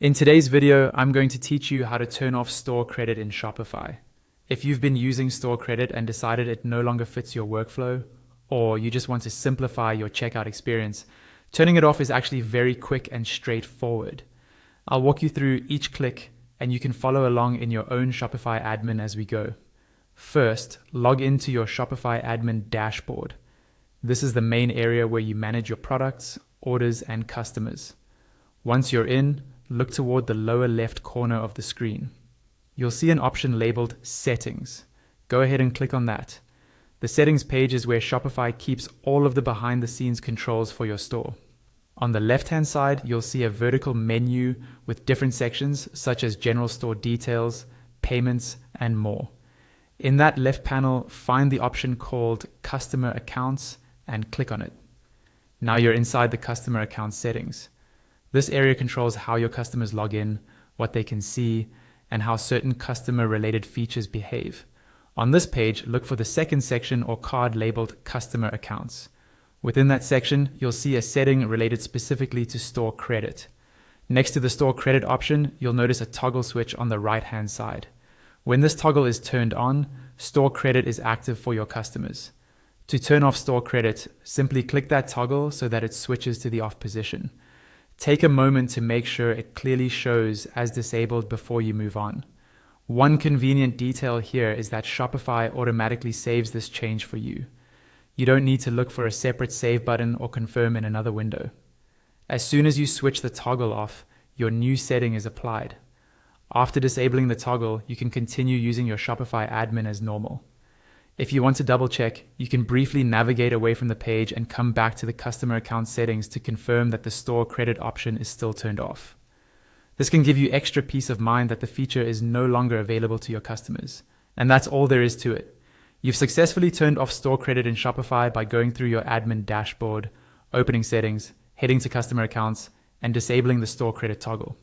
In today's video, I'm going to teach you how to turn off store credit in Shopify. If you've been using store credit and decided it no longer fits your workflow, or you just want to simplify your checkout experience, turning it off is actually very quick and straightforward. I'll walk you through each click and you can follow along in your own Shopify admin as we go. First, log into your Shopify admin dashboard. This is the main area where you manage your products, orders, and customers. Once you're in, look toward the lower left corner of the screen. You'll see an option labeled Settings. Go ahead and click on that. The settings page is where Shopify keeps all of the behind-the-scenes controls for your store. On the left-hand side, you'll see a vertical menu with different sections such as General Store Details, Payments, and more. In that left panel, find the option called Customer Accounts and click on it. Now you're inside the Customer Account settings. This area controls how your customers log in, what they can see, and how certain customer-related features behave. On this page, look for the second section or card labeled Customer Accounts. Within that section, you'll see a setting related specifically to store credit. Next to the store credit option, you'll notice a toggle switch on the right-hand side. When this toggle is turned on, store credit is active for your customers. To turn off store credit, simply click that toggle so that it switches to the off position. Take a moment to make sure it clearly shows as disabled before you move on. One convenient detail here is that Shopify automatically saves this change for you. You don't need to look for a separate save button or confirm in another window. As soon as you switch the toggle off, your new setting is applied. After disabling the toggle, you can continue using your Shopify admin as normal. If you want to double check, you can briefly navigate away from the page and come back to the customer account settings to confirm that the store credit option is still turned off. This can give you extra peace of mind that the feature is no longer available to your customers. And that's all there is to it. You've successfully turned off store credit in Shopify by going through your admin dashboard, opening settings, heading to customer accounts, and disabling the store credit toggle.